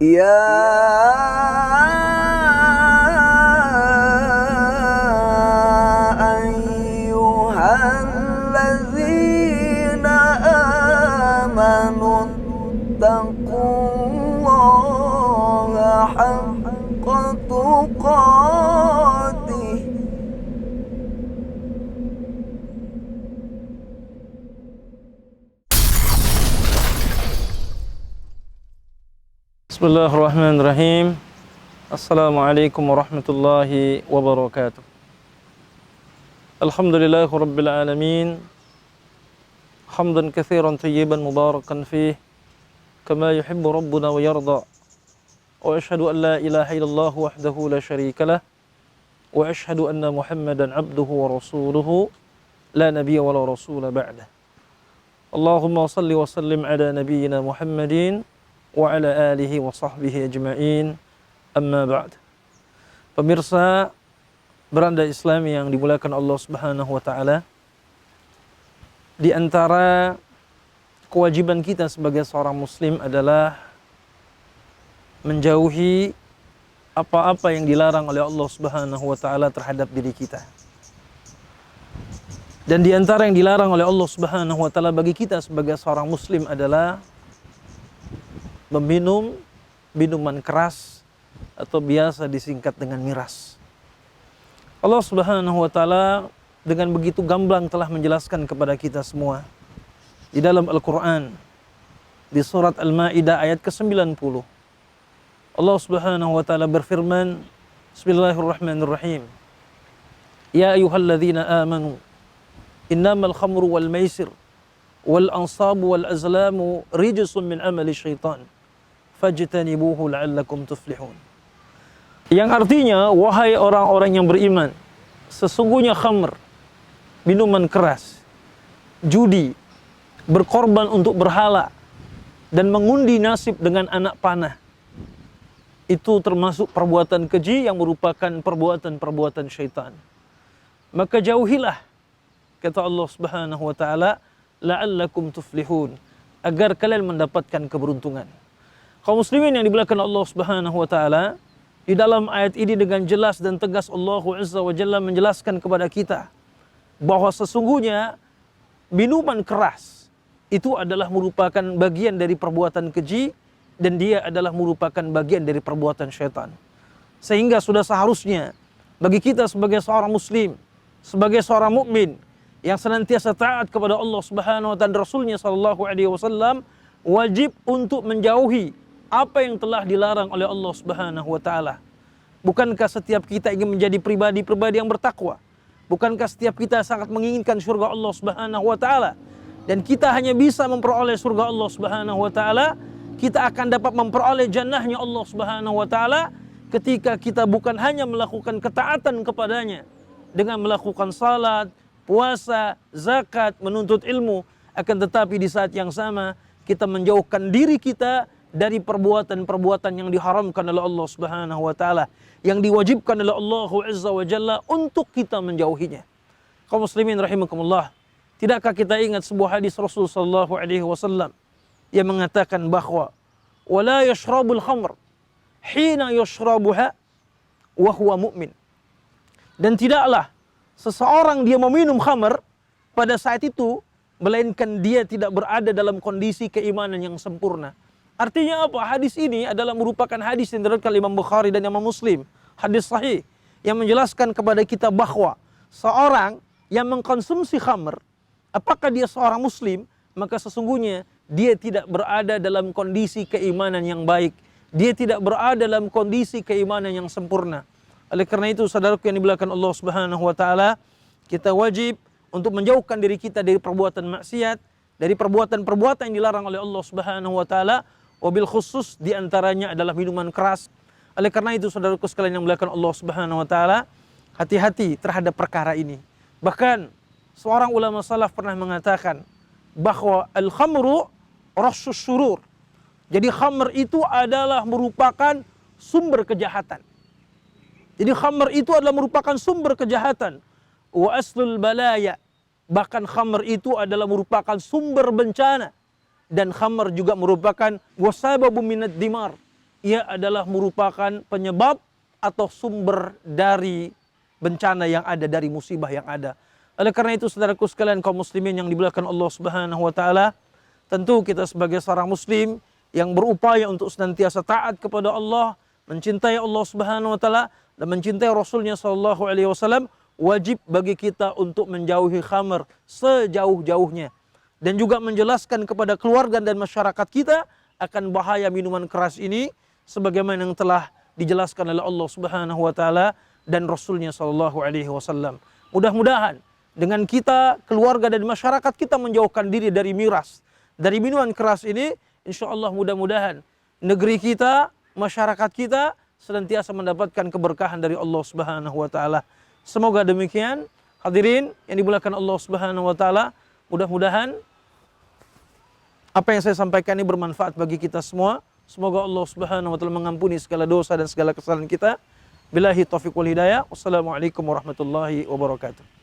يا أيها الذين آمنوا اتقوا الله حق تقاته Bismillahirrahmanirrahim. Assalamualaikum warahmatullahi wabarakatuh. Alhamdulillahi rabbil alamin. Hamdan katsiran tayyiban mubarakan fih kama yuhibbu rabbuna wa yarda. Wa ashhadu an la ilaha illallah wahdahu la syarika lah wa ashhadu anna Muhammadan abduhu wa rasuluhu la nabiyya wa la rasula ba'dah. Allahumma salli wa sallim ala nabiyyina Muhammadin wa ala alihi wa sahbihi ajma'in, amma ba'd. Pemirsa beranda Islam yang dimuliakan Allah Subhanahu wa taala, di antara kewajiban kita sebagai seorang muslim adalah menjauhi apa-apa yang dilarang oleh Allah Subhanahu wa taala terhadap diri kita. Dan di antara yang dilarang oleh Allah Subhanahu wa taala bagi kita sebagai seorang muslim adalah meminum minuman keras atau biasa disingkat dengan miras. Allah Subhanahu wa taala dengan begitu gamblang telah menjelaskan kepada kita semua di dalam Al-Qur'an di surat Al-Maidah ayat ke-90. Allah Subhanahu wa taala berfirman, Bismillahirrahmanirrahim. Ya ayyuhalladzina amanu innamal khamru wal maisir wal ansabu wal azlamu rijsun min amali syaitan fajtanibuhu la'allakum tuflihun. Yang artinya, wahai orang-orang yang beriman, sesungguhnya khamr, minuman keras, judi, berkorban untuk berhala, dan mengundi nasib dengan anak panah, itu termasuk perbuatan keji yang merupakan perbuatan-perbuatan syaitan. Maka jauhilah, kata Allah Subhanahu wa taala, la'allakum tuflihun, agar kalian mendapatkan keberuntungan. Kaum muslimin yang dimuliakan Allah Subhanahu wa taala, di dalam ayat ini dengan jelas dan tegas Allah Azza wa Jalla menjelaskan kepada kita bahwa sesungguhnya minuman keras itu adalah merupakan bagian dari perbuatan keji dan dia adalah merupakan bagian dari perbuatan syaitan. Sehingga sudah seharusnya bagi kita sebagai seorang muslim, sebagai seorang mukmin yang senantiasa taat kepada Allah Subhanahu wa taala dan Rasulnya sallallahu alaihi wasallam, wajib untuk menjauhi apa yang telah dilarang oleh Allah Subhanahu wa taala. Bukankah setiap kita ingin menjadi pribadi-pribadi yang bertakwa? Bukankah setiap kita sangat menginginkan surga Allah Subhanahu wa taala? Dan kita hanya bisa memperoleh surga Allah Subhanahu wa taala, kita akan dapat memperoleh jannahnya Allah Subhanahu wa taala ketika kita bukan hanya melakukan ketaatan kepadanya dengan melakukan salat, puasa, zakat, menuntut ilmu, akan tetapi di saat yang sama kita menjauhkan diri kita dari perbuatan-perbuatan yang diharamkan oleh Allah Subhanahu wa taala, yang diwajibkan oleh Allah Azza wa Jalla untuk kita menjauhinya. Kaum muslimin rahimakumullah, tidakkah kita ingat sebuah hadis Rasul sallallahu alaihi wasallam yang mengatakan bahwa wala yashrabul khamr hina yashrabuha wa huwa mu'min. Dan tidaklah seseorang dia meminum khamr pada saat itu melainkan dia tidak berada dalam kondisi keimanan yang sempurna. Artinya apa? Hadis ini adalah merupakan hadis yang diriwayatkan Imam Bukhari dan Imam Muslim. Hadis sahih yang menjelaskan kepada kita bahwa seorang yang mengkonsumsi khamr, apakah dia seorang muslim, maka sesungguhnya dia tidak berada dalam kondisi keimanan yang baik. Dia tidak berada dalam kondisi keimanan yang sempurna. Oleh karena itu, saudaraku yang dimuliakan Allah Subhanahu wa taala, kita wajib untuk menjauhkan diri kita dari perbuatan maksiat, dari perbuatan-perbuatan yang dilarang oleh Allah Subhanahu wa taala. Wabil khusus diantaranya adalah minuman keras. Oleh karena itu, saudaraku sekalian yang dimuliakan Allah Subhanahu wa taala, hati-hati terhadap perkara ini. Bahkan seorang ulama salaf pernah mengatakan bahwa al-khamru rassus syurur. Jadi khamr itu adalah merupakan sumber kejahatan. Jadi khamr itu adalah merupakan sumber kejahatan. Wa aslul balaya. Bahkan khamr itu adalah merupakan sumber bencana. Dan khamr juga merupakan wasababu minad dimar. ia adalah merupakan penyebab atau sumber dari bencana yang ada, dari musibah yang ada. Oleh karena itu saudaraku sekalian kaum muslimin yang dimuliakan Allah Subhanahu wa taala, tentu kita sebagai seorang muslim yang berupaya untuk senantiasa taat kepada Allah, mencintai Allah Subhanahu wa taala dan mencintai Rasulnya sallallahu alaihi wasallam, wajib bagi kita untuk menjauhi khamr sejauh-jauhnya dan juga menjelaskan kepada keluarga dan masyarakat kita akan bahaya minuman keras ini sebagaimana yang telah dijelaskan oleh Allah Subhanahu wa taala dan Rasulnya sallallahu alaihi wasallam. Mudah-mudahan dengan kita, keluarga dan masyarakat kita menjauhkan diri dari miras, dari minuman keras ini, insyaallah mudah-mudahan negeri kita, masyarakat kita senantiasa mendapatkan keberkahan dari Allah Subhanahu wa taala. Semoga demikian. Hadirin yang dimuliakan Allah Subhanahu wa taala, mudah-mudahan apa yang saya sampaikan ini bermanfaat bagi kita semua. Semoga Allah Subhanahu wa taala mengampuni segala dosa dan segala kesalahan kita. Billahi taufiq wal hidayah. Wassalamualaikum warahmatullahi wabarakatuh.